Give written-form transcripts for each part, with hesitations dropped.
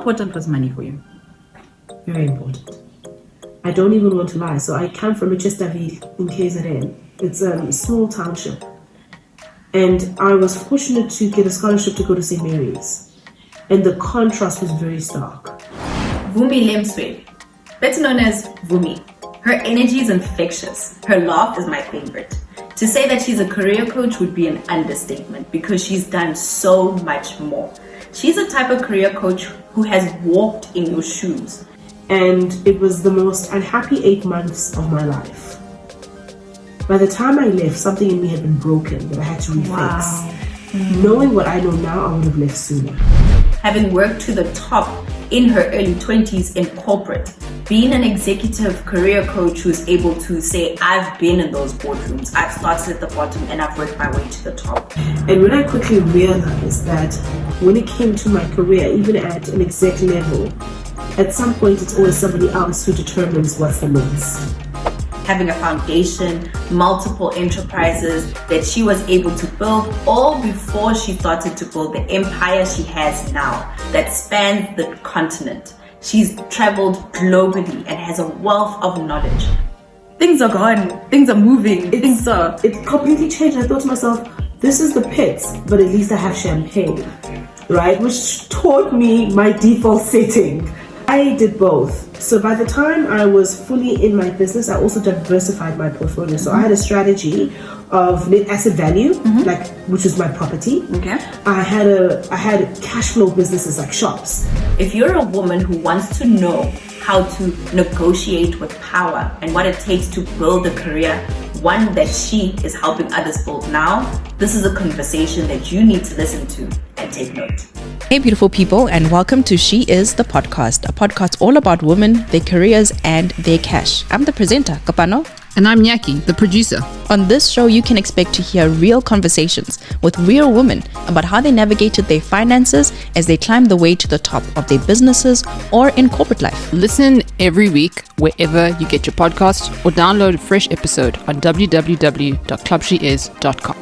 important was money for you? Very important. I don't even want to lie. So I come from Richestavi in KZN. It's a small township. And I was fortunate to get a scholarship to go to St. Mary's. And the contrast was very stark. Vumile Msweli, better known as Vumi. Her energy is infectious. Her laugh is my favorite. To say that she's a career coach would be an understatement because she's done so much more. She's the type of career coach who has walked in your shoes. And it was the most unhappy 8 months of my life. By the time I left, something in me had been broken that I had to refix. Wow. Knowing what I know now, I would have left sooner. Having worked to the top in her early 20s in corporate, being an executive career coach who's able to say, I've been in those boardrooms, I've started at the bottom and I've worked my way to the top. And when I quickly realized that when it came to my career, even at an exec level, at some point it's always somebody else who determines what's the next. Having a foundation, multiple enterprises that she was able to build all before she started to build the empire she has now that spans the continent. She's traveled globally and has a wealth of knowledge. Things are gone, things are moving, It completely changed. I thought to myself, this is the pits, but at least I have champagne, right? Which taught me my default setting. I did both. So by the time I was fully in my business, I also diversified my portfolio. So I had a strategy of net asset value, which is my property. Okay. I had cash flow businesses like shops. If you're a woman who wants to know how to negotiate with power and what it takes to build a career, one that she is helping others build now, this is a conversation that you need to listen to and take note. Hey beautiful people, and welcome to She Is the Podcast, a podcast all about women, their careers and their cash. I'm the presenter, Kopano. And I'm Nyaki, the producer. On this show, you can expect to hear real conversations with real women about how they navigated their finances as they climbed the way to the top of their businesses or in corporate life. Listen every week wherever you get your podcast or download a fresh episode on www.clubsheis.com.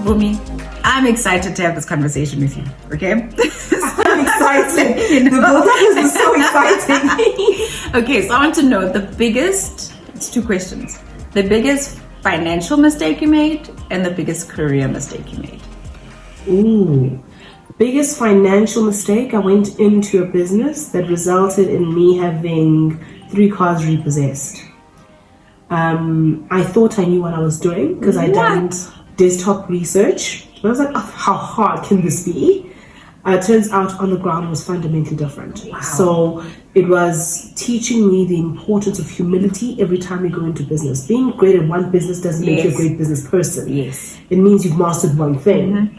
Vumi, I'm excited to have this conversation with you, okay? I'm excited. The build-up is so exciting. Okay, so I want to know it's 2 questions. The biggest financial mistake you made and the biggest career mistake you made. Ooh. Biggest financial mistake, I went into a business that resulted in me having 3 cars repossessed. I thought I knew what I was doing because I done desktop research. I was like, oh, how hard can this be? Turns out on the ground it was fundamentally different. Wow. So it was teaching me the importance of humility every time you go into business. Being great at one business doesn't make you a great business person. Yes. It means you've mastered one thing.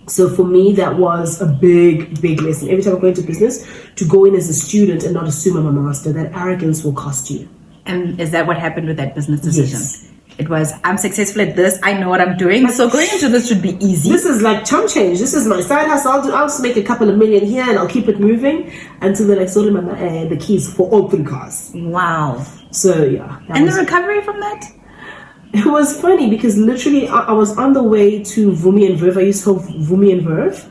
So for me, that was a big, big lesson. Every time I go into business, to go in as a student and not assume I'm a master, that arrogance will cost you. And is that what happened with that business decision? Yes. It was, I'm successful at this, I know what I'm doing, so going into this should be easy. This is like chump change. This is my side hustle. I'll just make a couple of million here and I'll keep it moving until then I sold him the keys for all 3 cars. Wow. So yeah. And the recovery from that? It was funny because literally I was on the way to Vumi and Verve. I used to hold Vumi and Verve,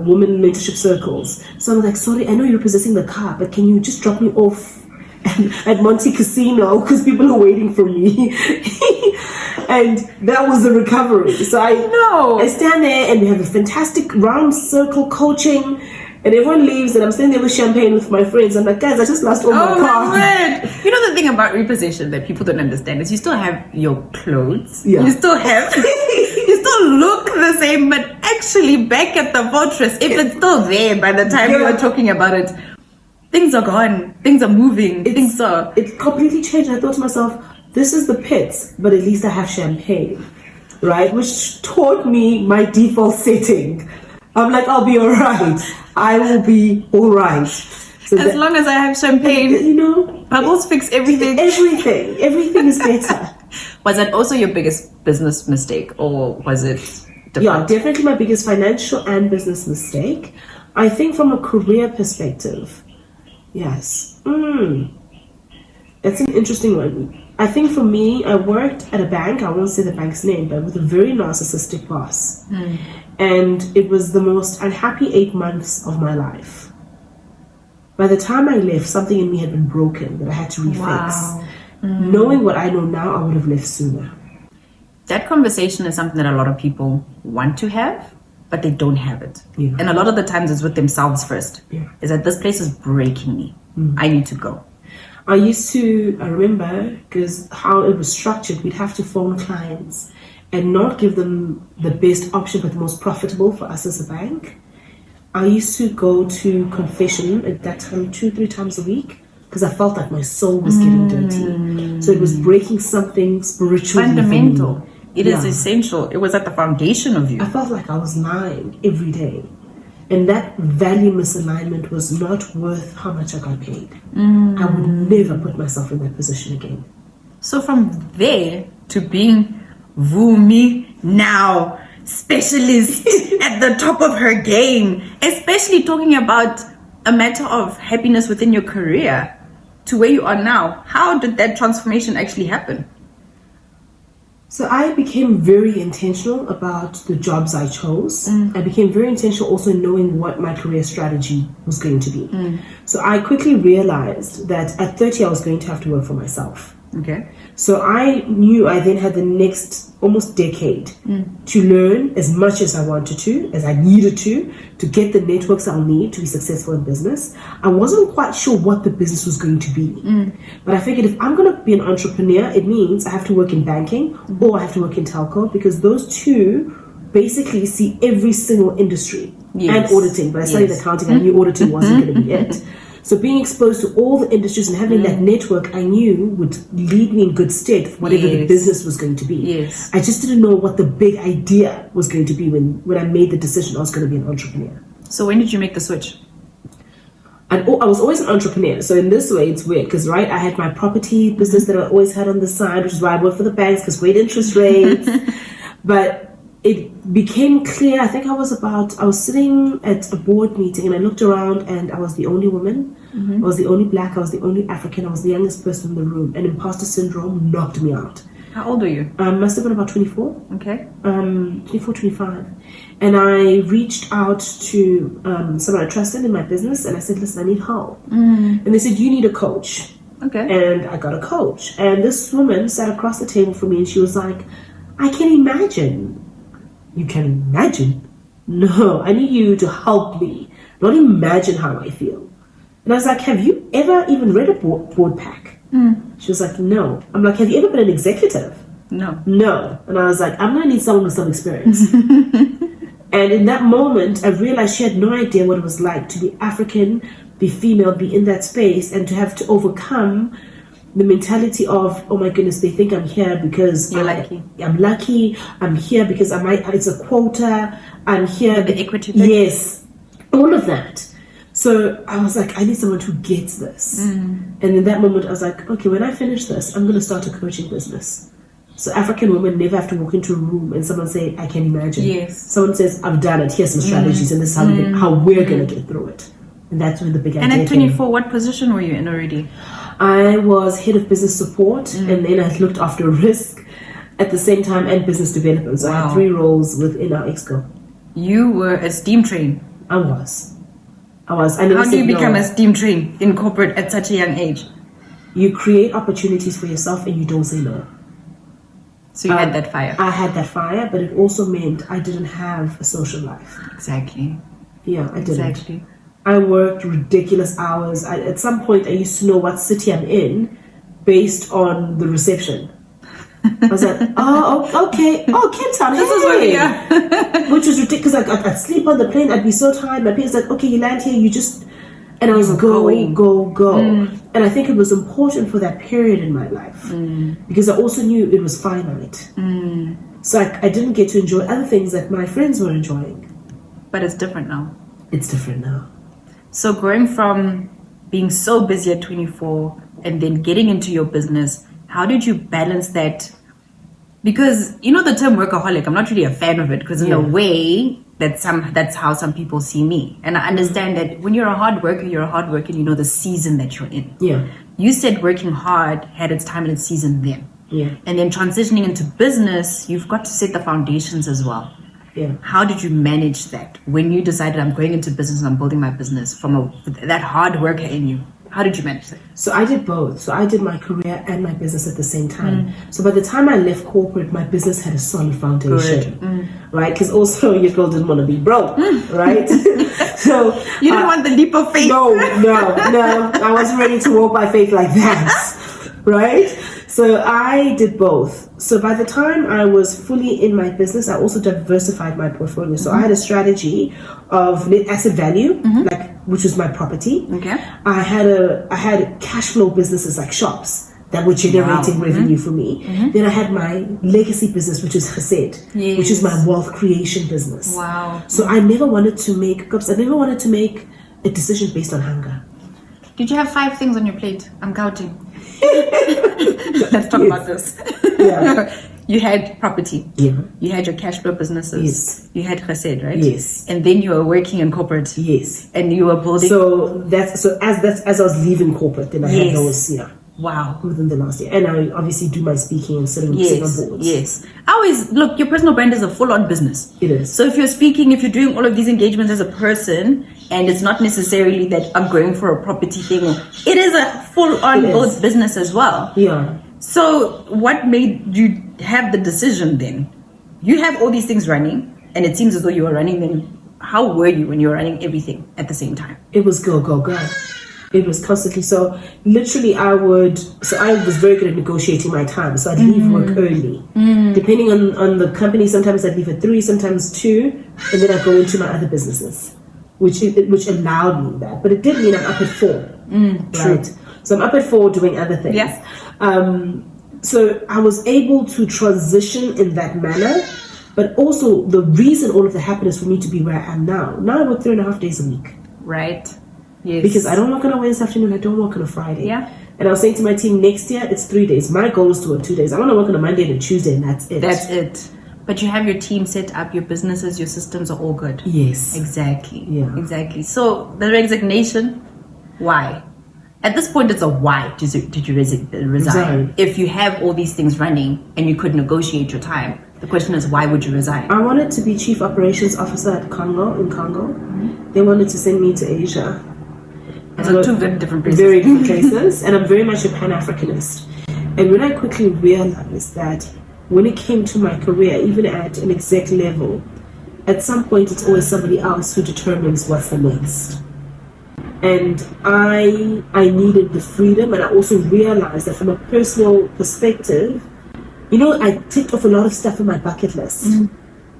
women mentorship circles. So I was like, sorry, I know you're repossessing the car, but can you just drop me off at Monte Casino because people are waiting for me? And that was the recovery. So I stand there and we have a fantastic round circle coaching. And everyone leaves and I'm standing there with champagne with my friends. I'm like, guys, I just lost all my cars. Oh my word. You know the thing about repossession that people don't understand is you still have your clothes. Yeah. You still look the same, but actually back at the fortress, if it's still there by the time you are talking about it, things are gone. Things are moving. It completely changed. I thought to myself, this is the pits, but at least I have champagne, right? Which taught me my default setting. I'm like, I'll be all right. I will be all right. So as long as I have champagne, bubbles fix everything. Everything is better. Was that also your biggest business mistake, or was it different? Yeah, definitely my biggest financial and business mistake. I think from a career perspective, yes. It's an interesting one. I think for me, I worked at a bank, I won't say the bank's name, but with a very narcissistic boss. And it was the most unhappy 8 months of my life. By the time I left, something in me had been broken that I had to refix. Wow. Knowing what I know now, I would have left sooner. That conversation is something that a lot of people want to have, but they don't have it. Yeah. And a lot of the times it's with themselves first. Yeah. Is that this place is breaking me. I need to go. I remember, because how it was structured, we'd have to phone clients and not give them the best option, but the most profitable for us as a bank. I used to go to confession at that time 2-3 times a week because I felt like my soul was getting dirty. So it was breaking something spiritual. Fundamental. It is Yeah. essential. It was at the foundation of you. I felt like I was lying every day. And that value misalignment was not worth how much I got paid. I would never put myself in that position again. So from there to being Vumi now specialist at the top of her game, especially talking about a matter of happiness within your career to where you are now, how did that transformation actually happen? So I became very intentional about the jobs I chose. I became very intentional also knowing what my career strategy was going to be. So I quickly realized that at 30 I was going to have to work for myself. Okay. So I knew I then had the next almost decade to learn as much as I wanted to, as I needed to get the networks I'll need to be successful in business. I wasn't quite sure what the business was going to be. But I figured if I'm going to be an entrepreneur, it means I have to work in banking or I have to work in telco, because those two basically see every single industry. Yes. And auditing. But I studied accounting, I knew auditing wasn't going to be it. So being exposed to all the industries and having that network, I knew would lead me in good stead for whatever the business was going to be. Yes. I just didn't know what the big idea was going to be when I made the decision I was going to be an entrepreneur. So when did you make the switch? And I was always an entrepreneur. So in this way, it's weird because, right, I had my property business that I always had on the side, which is why I worked for the banks because great interest rates. But it became clear, I think I was sitting at a board meeting and I looked around and I was the only woman, I was the only black, I was the only African, I was the youngest person in the room, and imposter syndrome knocked me out. How old are you? Must have been about 24. Okay. 24, 25. And I reached out to someone I trusted in my business and I said, listen, I need help. And they said, you need a coach. Okay. And I got a coach. And this woman sat across the table from me and she was like, I can imagine. You can imagine? No, I need you to help me, not imagine how I feel. And I was like, have you ever even read a board pack? She was like, no. I'm like, have you ever been an executive? No. No. And I was like, I'm going to need someone with some experience. And in that moment, I realized she had no idea what it was like to be African, be female, be in that space, and to have to overcome the mentality of, oh my goodness, they think I'm here because You're lucky. I'm lucky. I'm here because it's a quota. I'm here. The equity thing? Yes. All of that. So I was like, I need someone who gets this. And in that moment, I was like, okay, when I finish this, I'm going to start a coaching business. So African women never have to walk into a room and someone say, I can imagine. Yes. Someone says, I've done it. Here's some strategies and this is how we're going to get through it. And that's where the big idea And at came. 24, what position were you in already? I was head of business support and then I looked after risk at the same time and business development. So I had 3 roles within our exco. You were a steam train. I was. I never How do said you become no. a steam train in corporate at such a young age? You create opportunities for yourself and you don't say no. So you had that fire. I had that fire, but it also meant I didn't have a social life. Exactly. Yeah, I didn't. Exactly. I worked ridiculous hours. At some point, I used to know what city I'm in based on the reception. I was like, oh, okay. Oh, Cape Town. This is where we are. Which was ridiculous. I'd sleep on the plane. I'd be so tired. My parents like, okay, you land here. You just... And I was go. And I think it was important for that period in my life because I also knew it was finite. So I didn't get to enjoy other things that my friends were enjoying. But it's different now. It's different now. So going from being so busy at 24 and then getting into your business, how did you balance that? Because you know the term workaholic, I'm not really a fan of it because in a way that's how some people see me. And I understand that when you're a hard worker, and you know the season that you're in. Yeah. you said working hard had its time and its season then. Yeah. And then transitioning into business, you've got to set the foundations as well. Yeah. How did you manage that when you decided I'm going into business and I'm building my business from that hard worker in you? How did you manage that? So I did both. So I did my career and my business at the same time. So by the time I left corporate, my business had a solid foundation, right? Because also your girl didn't want to be broke, right? So you didn't want the leap of faith. No. I wasn't ready to walk by faith like that, right? So I did both. So by the time I was fully in my business, I also diversified my portfolio. So I had a strategy of net asset value, which was my property. Okay. I had cash flow businesses like shops that were generating revenue for me. Then I had my legacy business, which is Chesed, which is my wealth creation business. Wow. So I never wanted to make a decision based on hunger. Did you have 5 things on your plate? I'm counting. Let's talk about this. Yeah. You had property. Yeah. You had your cash flow businesses. Yes. You had Chesed, right? Yes. And then you were working in corporate. Yes. And you were building. So as I was leaving corporate, then I had those. Yeah. Wow. Within the last year, and I obviously do my speaking and sitting on boards. Yes. I always look. Your personal brand is a full-on business. It is. So if you're speaking, if you're doing all of these engagements as a person, and it's not necessarily that I'm going for a property thing, it is a full-on built business as well. Yeah. So what made you have the decision then? You have all these things running, and it seems as though you were running them. How were you when you were running everything at the same time? It was go. It was constantly. So literally I was very good at negotiating my time. So I'd leave work early. Depending on the company, sometimes I'd leave at 3, sometimes 2, and then I'd go into my other businesses, which allowed me that. But it did mean I'm up at 4. Right? So I'm up at 4 doing other things. Yes. So I was able to transition in that manner. But also the reason all of that happened is for me to be where I am now. Now I work 3.5 days a week. Right. Yes. Because I don't work on a Wednesday afternoon, I don't work on a Friday. Yeah. And I was saying to my team, next year it's 3 days. My goal is to work 2 days. I want to work on a Monday and a Tuesday, and that's it. That's it. But you have your team set up, your businesses, your systems are all good. Yes. Exactly. Yeah. Exactly. So the resignation, why? At this point, it's a why did you resign? If you have all these things running and you could negotiate your time, the question is, why would you resign? I wanted to be Chief Operations Officer at Congo. They wanted to send me to Asia. So 2 very different places. Very different places. And I'm very much a Pan-Africanist. And when I quickly realized that when it came to my career, even at an exec level, at some point it's always somebody else who determines what's the next. And I needed the freedom, and I also realized that from a personal perspective, I ticked off a lot of stuff on my bucket list.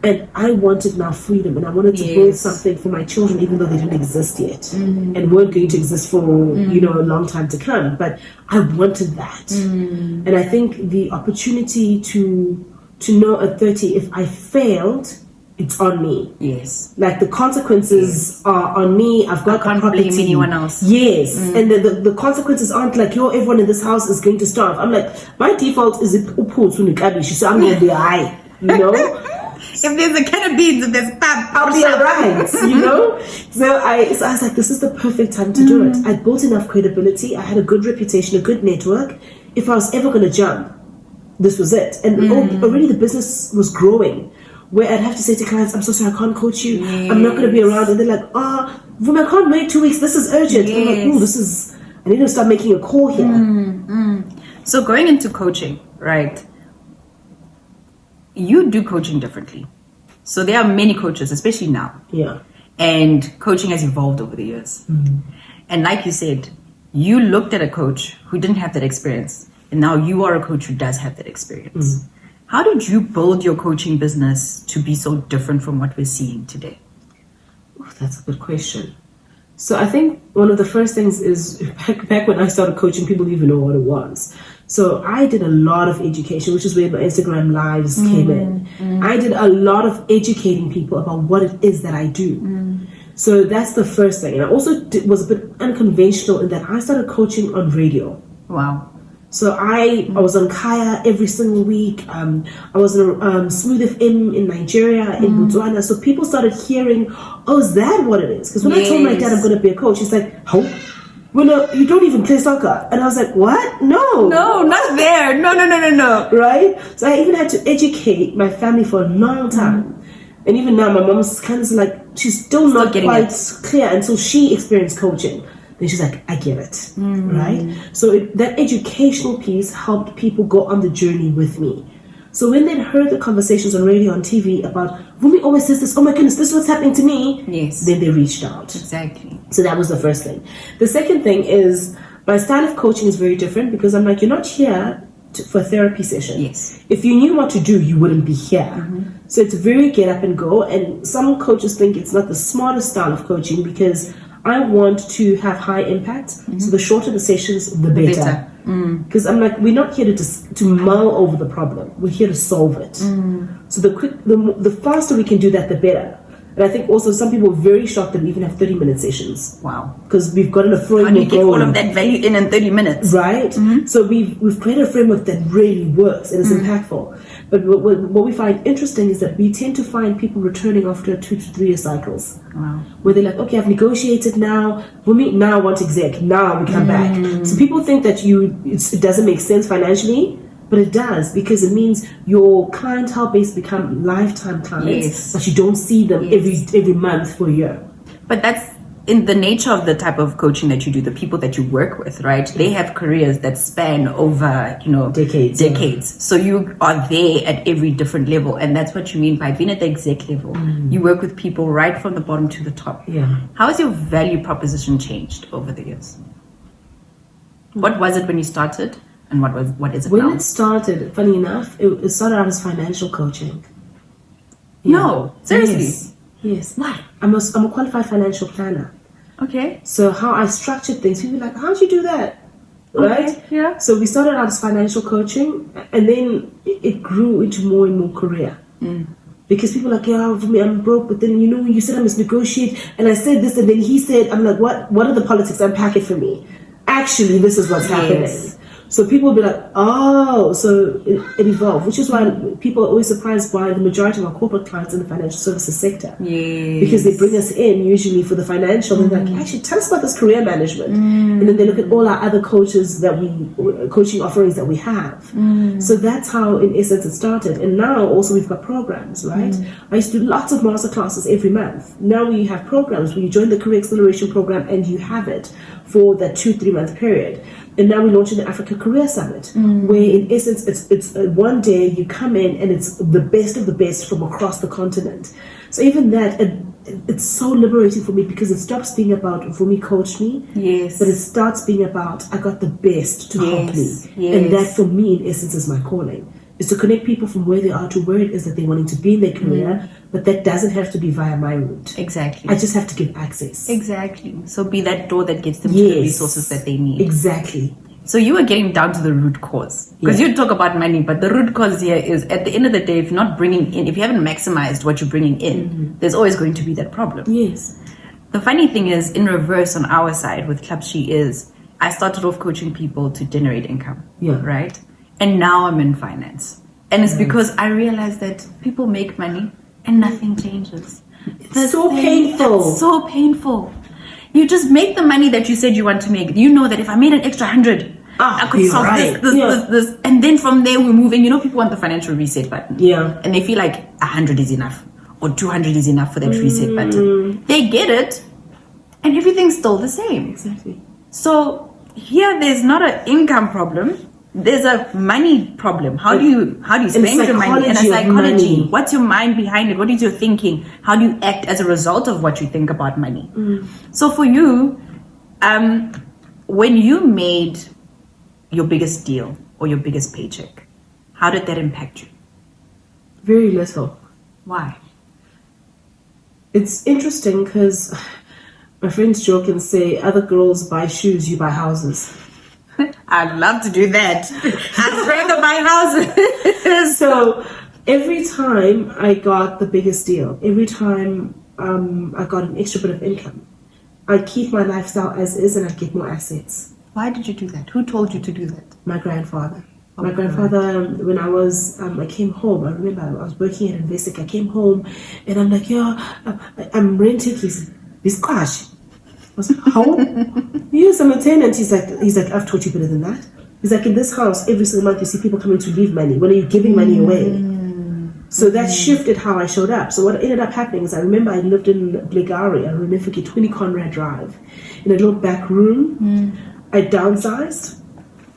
And I wanted now freedom, and I wanted to build something for my children, even though they didn't exist yet and weren't going to exist for a long time to come. But I wanted that, and I think the opportunity to know at 30, if I failed, it's on me. Yes, like the consequences are on me. I've got I can't blame anyone else. Yes, and the consequences aren't like everyone in this house is going to starve. I'm like, my default is so I'm going to be high, If there's a can of beans, if there's pap, I'll be alright, So I was like, this is the perfect time to do it. I built enough credibility. I had a good reputation, a good network. If I was ever going to jump, this was it. And already the business was growing, where I'd have to say to clients, I'm so sorry, I can't coach you. Yes. I'm not going to be around. And they're like, Vumi, I can't wait 2 weeks. This is urgent. Yes. I'm like, I need to start making a call here. So going into coaching, right? You do coaching differently. So there are many coaches, especially now. Yeah. And coaching has evolved over the years. And like you said, you looked at a coach who didn't have that experience. And now you are a coach who does have that experience. How did you build your coaching business to be so different from what we're seeing today? Oh, that's a good question. So I think one of the first things is back when I started coaching, people didn't even know what it was. So I did a lot of education, which is where my Instagram lives came in. I did a lot of educating people about what it is that I do. So that's the first thing. And I also was a bit unconventional in that I started coaching on radio. Wow. So I was on Kaya every single week. I was on Smooth FM in Nigeria, in Botswana. So people started hearing, is that what it is? Because when I told my dad I'm going to be a coach, he's like, how? well, no, you don't even play soccer. And I was like, what? No, not there. No. Right? So I even had to educate my family for a long time. And even now, my mom's kind of like, she's still not quite clear until she experienced coaching. Then she's like, I get it, right? So that educational piece helped people go on the journey with me. So when they heard the conversations on radio, on TV about, Vumi always says this, oh my goodness, this is what's happening to me. Yes. Then they reached out. Exactly. So that was the first thing. The second thing is, my style of coaching is very different because I'm like, you're not here for a therapy session. Yes. If you knew what to do, you wouldn't be here. So it's very get up and go. And some coaches think it's not the smartest style of coaching because I want to have high impact. So the shorter the sessions, the better. Because I'm like, we're not here to mull over the problem. We're here to solve it. So the faster we can do that, the better. And I think also some people are very shocked that we even have 30-minute sessions. Wow. Because we've gotten a framework. How do you get all of that value in 30 minutes? Right? So we've created a framework that really works and is impactful. But what we find interesting is that we tend to find people returning after 2 to 3 year cycles. Wow. Where they're like, okay, I've negotiated now. Vumi, now I want exec. Now we come back. So people think that it doesn't make sense financially. But it does, because it means your clientele base become lifetime clients, but you don't see them every month for a year. But that's in the nature of the type of coaching that you do, the people that you work with, right? They have careers that span over, decades. Yeah. So you are there at every different level. And that's what you mean by being at the exec level. You work with people right from the bottom to the top. Yeah. How has your value proposition changed over the years? What was it when you started? And what is it when now? It started, funny enough, it started out as financial coaching. No, seriously? Yes. Why? I'm a qualified financial planner. Okay. So how I structured things, people are like, how'd you do that? Right? Okay, yeah. So we started out as financial coaching, and then it grew into more and more career. Because people are like, yeah, for me, I'm broke, but then, you said I must negotiate, and I said this, and then he said, I'm like, what are the politics? Unpack it for me. Actually, this is what's happening. So people will be like, oh, so it evolved, which is why people are always surprised by the majority of our corporate clients in the financial services sector. Yes. Because they bring us in usually for the financial, and they're like, actually, tell us about this career management. And then they look at all our other coaching offerings that we have. So that's how, in essence, it started. And now also we've got programs, right? I used to do lots of master classes every month. Now we have programs where you join the Career Acceleration Program and you have it for that 2-3 month period. And now we're launching the Africa Career Summit, where in essence it's one day you come in and it's the best of the best from across the continent. So even that, it's so liberating for me because it stops being about Vumi coached me, but it starts being about I got the best to help me. And that for me in essence is my calling, is to connect people from where they are to where it is that they're wanting to be in their career, but that doesn't have to be via my route. Exactly. I just have to give access. Exactly. So be that door that gets them to the resources that they need. Exactly. So you are getting down to the root cause. Because you talk about money, but the root cause here is at the end of the day, if you're not bringing in, if you haven't maximized what you're bringing in, there's always going to be that problem. Yes. The funny thing is, in reverse on our side with Club She is, I started off coaching people to generate income. Right? And now I'm in finance. And it's because I realized that people make money and nothing changes. It's so painful. That's so painful. You just make the money that you said you want to make. You know that if I made an extra 100, I could solve this. And then from there we move. And people want the financial reset button. Yeah. And they feel like 100 is enough or 200 is enough for that reset button. They get it and everything's still the same. Exactly. So here there's not an income problem. There's a money problem. How do you spend your money? And a psychology. What's your mind behind it? What is your thinking? How do you act as a result of what you think about money? So for you, when you made your biggest deal or your biggest paycheck, how did that impact you? Very little. Why? It's interesting because my friends joke and say, other girls buy shoes, you buy houses. I'd love to do that. I'd rather buy houses. So every time I got the biggest deal, every time I got an extra bit of income, I'd keep my lifestyle as is and I'd get more assets. Why did you do that? Who told you to do that? My grandfather. My grandfather, when I came home, I remember I was working at Investec. I came home and I'm like, I'm renting. He said, this cash. was like, how? Yes, I'm a tenant. He's like, I've taught you better than that. He's like, in this house, every single month you see people coming to leave money. When are you giving money away? So that shifted how I showed up. So what ended up happening is I remember I lived in Blegari, I remember 20 Conrad Drive, in a little back room. I downsized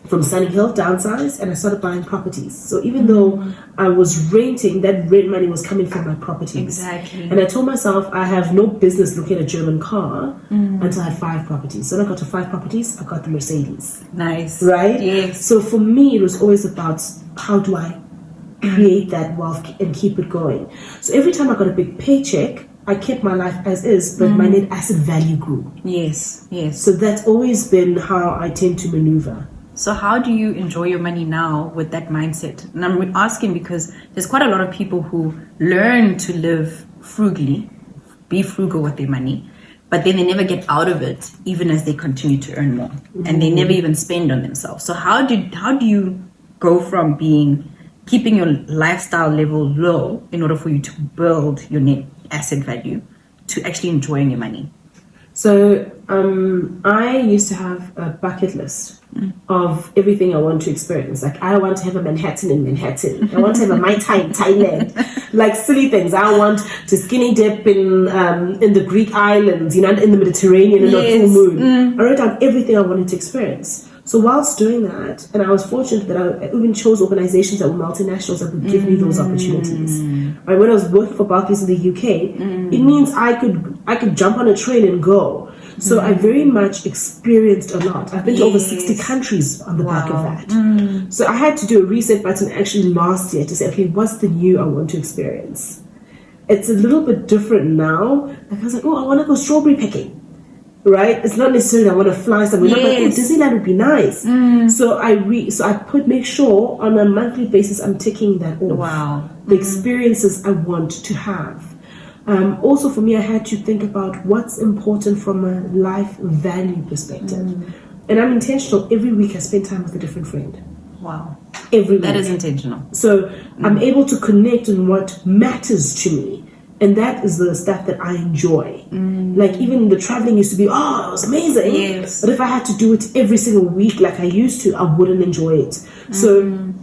from Sunny Hill, downsized, and I started buying properties. So even though I was renting, that rent money was coming from my properties. Exactly. And I told myself I have no business looking at a German car until I had 5 properties. So when I got to 5 properties, I got the Mercedes. Nice. Right? Yes. So for me, it was always about how do I create that wealth and keep it going. So every time I got a big paycheck, I kept my life as is, but my net asset value grew. Yes. Yes. So that's always been how I tend to maneuver. So how do you enjoy your money now with that mindset? And I'm asking because there's quite a lot of people who learn to live frugally, be frugal with their money, but then they never get out of it even as they continue to earn more. And they never even spend on themselves. So how do you go from keeping your lifestyle level low in order for you to build your net asset value to actually enjoying your money? So I used to have a bucket list of everything I want to experience. Like, I want to have a Manhattan in Manhattan. I want to have a Mai Tai in Thailand. Like, silly things. I want to skinny dip in the Greek islands, in the Mediterranean in a full moon. I wrote down everything I wanted to experience. So whilst doing that, and I was fortunate that I even chose organizations that were multinationals that would give me those opportunities. Right, when I was working for Barclays in the UK, it means I could jump on a train and go. So I very much experienced a lot. I've been to over 60 countries on the back of that. So I had to do a reset button actually last year to say, okay, what's the new I want to experience? It's a little bit different now. Like, I was like, oh, I want to go strawberry picking. Right? It's not necessarily I want to fly somewhere. Yes. Like, oh, Disneyland would be nice. So I make sure on a monthly basis I'm ticking that off. Wow. The experiences I want to have. Also for me, I had to think about what's important from a life value perspective. And I'm intentional. Every week I spend time with a different friend. Wow. Every week. That is intentional. So I'm able to connect on what matters to me. And that is the stuff that I enjoy. Like, even the traveling used to be, oh, it was amazing. Yes. But if I had to do it every single week like I used to, I wouldn't enjoy it. So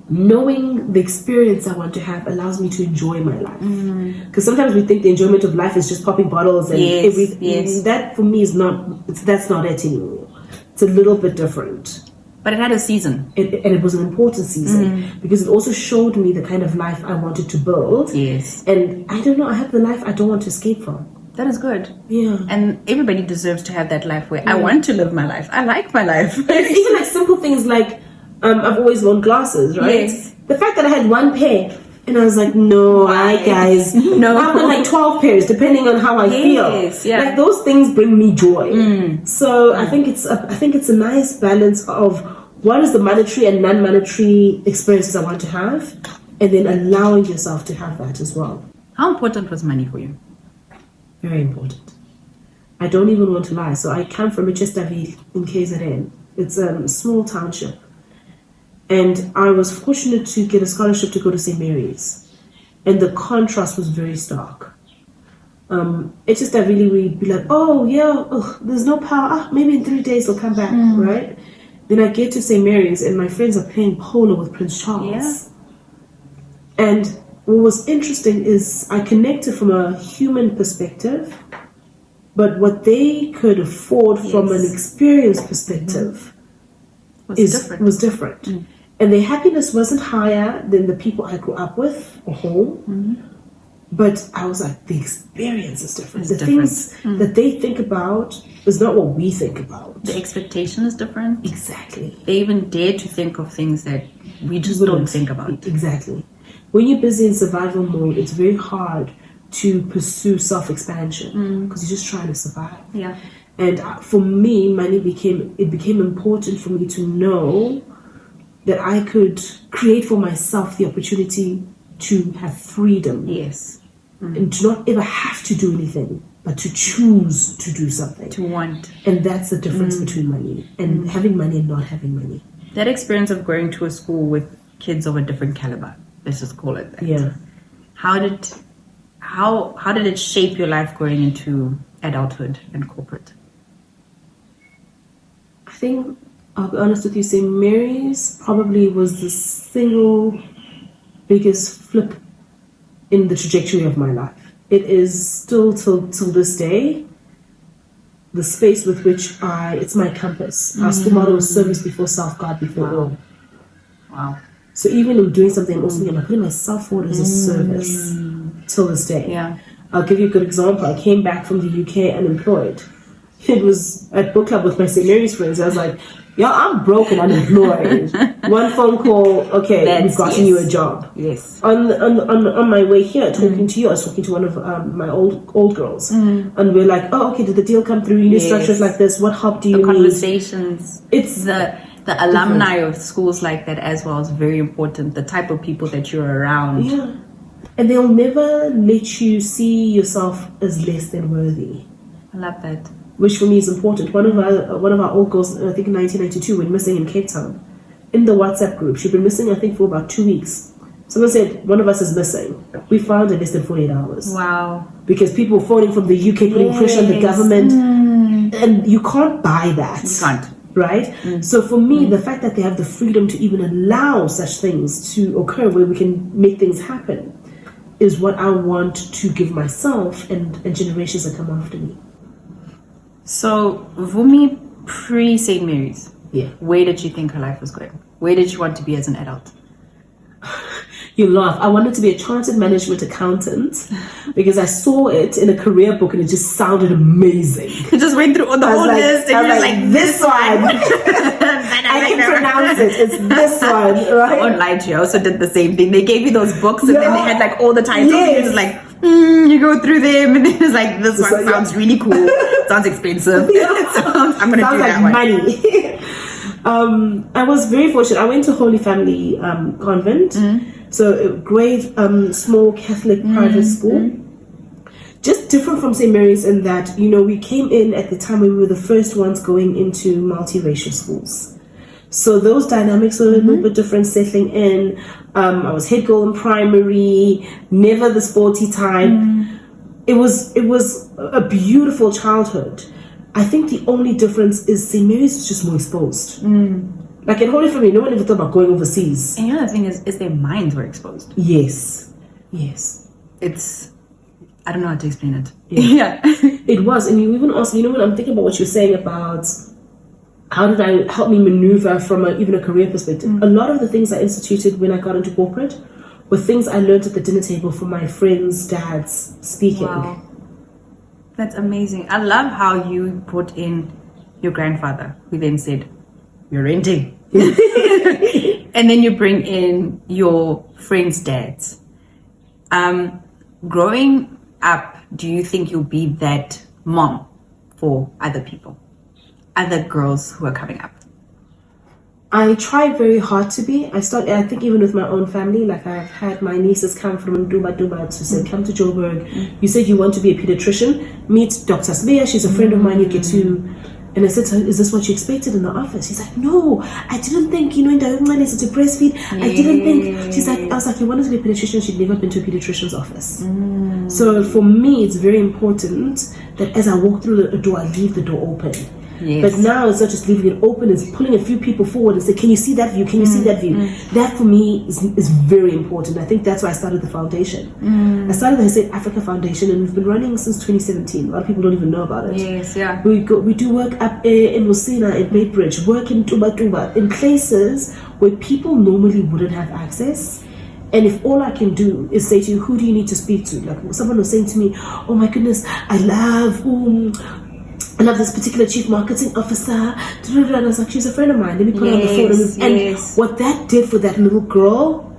knowing the experience I want to have allows me to enjoy my life. Because sometimes we think the enjoyment of life is just popping bottles and everything. Yes. That for me is that's not it anymore. It's a little bit different. But it had a season. And it was an important season because it also showed me the kind of life I wanted to build. Yes. And I don't know, I have the life I don't want to escape from. That is good. Yeah. And everybody deserves to have that life where I want to live my life. I like my life. Even like simple things like, I've always worn glasses, right? Yes. The fact that I had one pair, and I was like, no, guys. No. I've got like 12 pairs, depending on how I feel. Yeah. Like, those things bring me joy. So I think it's a nice balance of what is the monetary and non-monetary experiences I want to have, and then allowing yourself to have that as well. How important was money for you? Very important. I don't even want to lie. So I come from Echestaville in KZN. It's a small township. And I was fortunate to get a scholarship to go to St. Mary's. And the contrast was very stark. Echestaville, we'd be like, oh, yeah, there's no power. Maybe in 3 days they'll come back, right? Then I get to St. Mary's and my friends are playing polo with Prince Charles. Yeah. And what was interesting is I connected from a human perspective, but what they could afford from an experience perspective was different. And their happiness wasn't higher than the people I grew up with or home. But I was like, the experience is different. Things that they think about is not what we think about. The expectation is different. Exactly. They even dare to think of things that we just don't think about. Exactly. When you're busy in survival mode, it's very hard to pursue self-expansion because you're just trying to survive. Yeah. And for me, money became important for me to know that I could create for myself the opportunity to have freedom. Yes. And to not ever have to do anything, but to choose to do something. To want. And that's the difference between money and having money and not having money. That experience of going to a school with kids of a different caliber, let's just call it that. Yeah. How did it shape your life going into adulthood and corporate? think, I'll be honest with you, St. Mary's probably was the single biggest flip in the trajectory of my life. It is still till this day the space with which it's my compass. Our school motto was service before self, God before all. Wow. So even in doing something awesome, I'm putting myself forward as a service till this day. Yeah. I'll give you a good example. I came back from the UK unemployed. It was at book club with my St. Mary's friends. I was like, yeah, I'm broke and unemployed. One phone call, okay, we've gotten you a job. Yes. On my way here, talking to you, I was talking to one of my old girls. And we're like, oh, okay, did the deal come through? You need structures like this. What help do you need? Conversations. It's the alumni of schools like that as well is very important. The type of people that you're around. Yeah. And they'll never let you see yourself as less than worthy. I love that. Which for me is important. One of our old girls, I think in 1992, went missing in Cape Town. In the WhatsApp group, she'd been missing, I think, for about 2 weeks. Someone said, one of us is missing. We found her less than 48 hours. Wow. Because people were phoning from the UK, putting pressure on the government. And you can't buy that. You can't. Right? So for me, the fact that they have the freedom to even allow such things to occur where we can make things happen is what I want to give myself and generations that come after me. So, Vumi, pre-St. Mary's, Yeah. where did you think her life was going? Where did you want to be as an adult? You laugh. I wanted to be a chartered management accountant because I saw it in a career book and it just sounded amazing. You just went through all the whole list and you're like, this one. I can pronounce it. It's this one, right? I won't lie to you. I also did the same thing. They gave you those books and then they had like all the titles and you're just like, you go through them and then it's like, this one sounds really cool. Sounds expensive. I'm going to do that one. Money. I was very fortunate. I went to Holy Family Convent. So a great small Catholic private school. Just different from St. Mary's in that, we came in at the time when we were the first ones going into multiracial schools. So those dynamics were a little bit different settling in. I was head girl in primary, never the sporty type. It was a beautiful childhood. I think the only difference is St. Mary's was just more exposed. Like at Holy Family, no one ever thought about going overseas. And the other thing is their minds were exposed. Yes. It's, I don't know how to explain it. Yeah. It was. And you even asked me, when I'm thinking about what you're saying about how did I help me maneuver from even a career perspective? A lot of the things I instituted when I got into corporate were things I learned at the dinner table from my friends' dads speaking. Wow. That's amazing. I love how you brought in your grandfather, who then said, you're renting. And then you bring in your friends' dads. Growing up, do you think you'll be that mom for other people? Other girls who are coming up? I try very hard to be. I think even with my own family, like I've had my nieces come from Duba to say, come to Joburg. You said you want to be a pediatrician. Meet Dr. Svea. She's a friend of mine. You get to... And I said to her, is this what you expected in the office? She's like, no, I didn't think, in Diamond is to breastfeed. I didn't think. She's like, I was like, you wanted to be a pediatrician. She'd never been to a pediatrician's office. So for me, it's very important that as I walk through the door, I leave the door open. Yes. But now it's not just leaving it open, it's pulling a few people forward and say, can you see that view? Can you see that view? That for me is very important. I think that's why I started the foundation. I started the Hussein Africa Foundation and we've been running since 2017. A lot of people don't even know about it. Yes, yeah. We do work up in Musina, in Maidbridge, work in Tuba, in places where people normally wouldn't have access. And if all I can do is say to you, who do you need to speak to? Like someone was saying to me, oh my goodness, I love this particular chief marketing officer. And I was like, she's a friend of mine. Let me put her on the phone. And what that did for that little girl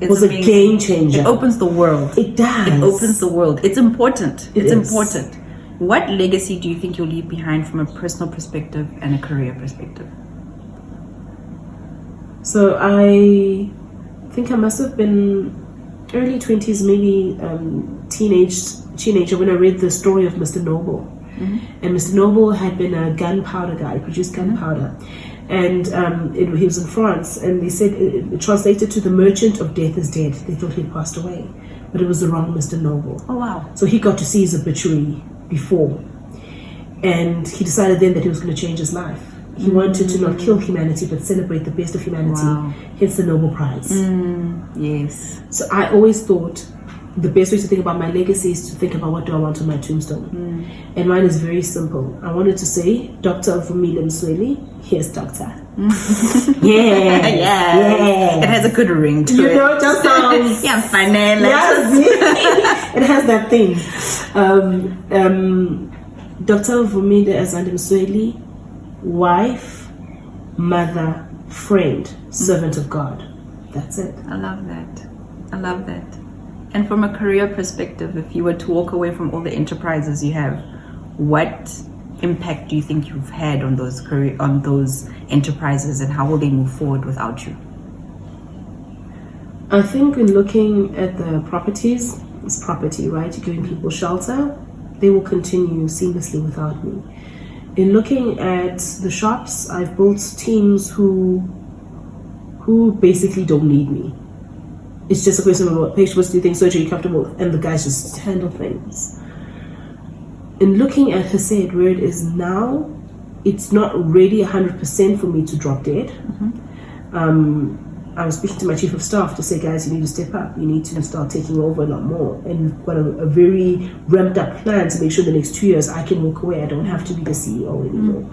was amazing. A game changer. It opens the world. It does. It opens the world. It's important. It's important. What legacy do you think you'll leave behind from a personal perspective and a career perspective? So I think I must have been early 20s, maybe teenager when I read the story of Mr. Noble. And Mr. Noble had been a gunpowder guy, produced gunpowder. And he was in France, and they said it translated to the merchant of death is dead. They thought he'd passed away, but it was the wrong Mr. Noble. Oh, wow. So he got to see his obituary before. And he decided then that he was going to change his life. He wanted to not kill humanity, but celebrate the best of humanity. Wow. Hence the Nobel Prize. Yes. So I always thought the best way to think about my legacy is to think about what do I want on my tombstone. And mine is very simple. I wanted to say, Dr. Vumile Msweli, here's doctor. It has a good ring to it. You know, it just sounds... Yeah, finally. Yes. It has that thing. Dr. Vumile Msweli, wife, mother, friend, servant of God. That's it. I love that. I love that. And from a career perspective, if you were to walk away from all the enterprises you have, what impact do you think you've had on those enterprises, and how will they move forward without you? I think in looking at the properties, it's property, right? You're giving people shelter, they will continue seamlessly without me. In looking at the shops, I've built teams who basically don't need me. It's just a question of what patients do you think surgery comfortable, and the guys just handle things. In looking at Hesed, where it is now, it's not ready 100% for me to drop dead. I was speaking to my chief of staff to say, guys, you need to step up. You need to start taking over a lot more. And we've got a very ramped up plan to make sure the next 2 years I can walk away. I don't have to be the CEO anymore.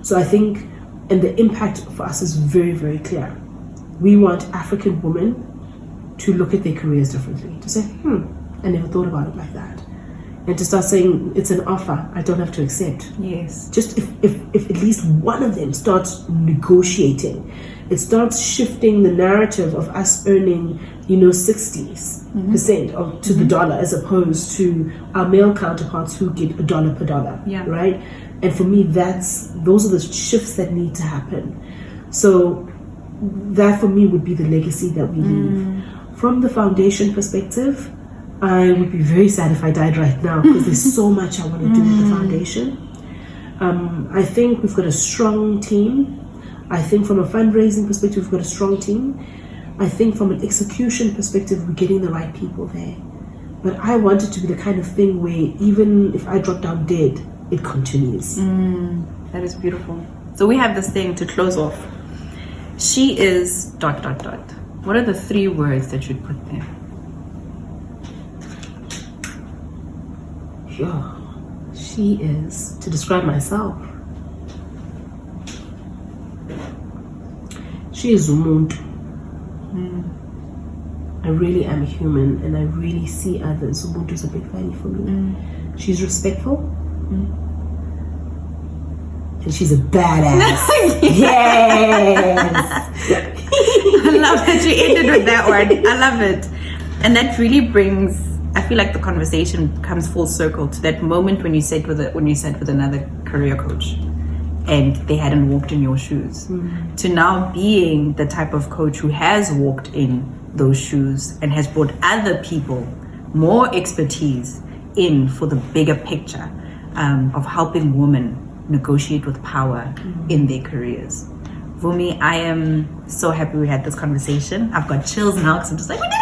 So I think, and the impact for us is very, very clear. We want African women to look at their careers differently. To say, I never thought about it like that. And to start saying, it's an offer, I don't have to accept. Yes. Just if at least one of them starts negotiating, it starts shifting the narrative of us earning, 60% to the dollar, as opposed to our male counterparts who get $1 per dollar, right? And for me, those are the shifts that need to happen. So that for me would be the legacy that we leave. From the foundation perspective, I would be very sad if I died right now, because there's so much I want to do with the foundation. I think we've got a strong team. I think from a fundraising perspective, we've got a strong team. I think from an execution perspective, we're getting the right people there. But I want it to be the kind of thing where even if I drop down dead, it continues. That is beautiful. So we have this thing to close off. She is ... What are the 3 words that you'd put there? She is, to describe myself, she is umuntu. I really am human, and I really see others. Ubuntu is a big value for me. She's respectful, and she's a badass. Yes. I love that you ended with that word. I love it. And that really brings, I feel like the conversation comes full circle to that moment when you sat with another career coach and they hadn't walked in your shoes, to now being the type of coach who has walked in those shoes and has brought other people more expertise in for the bigger picture of helping women negotiate with power in their careers. Vumi, I am so happy we had this conversation. I've got chills now because I'm just like, we did it!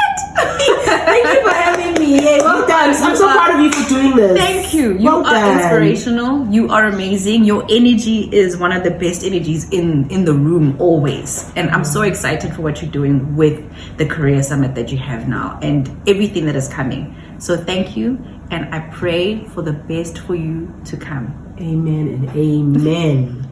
Thank you for having me. Yeah, well done. I'm so proud of you for doing this. Thank you. You are inspirational. You are amazing. Your energy is one of the best energies in the room always. And I'm so excited for what you're doing with the Career Summit that you have now and everything that is coming. So thank you. And I pray for the best for you to come. Amen and amen.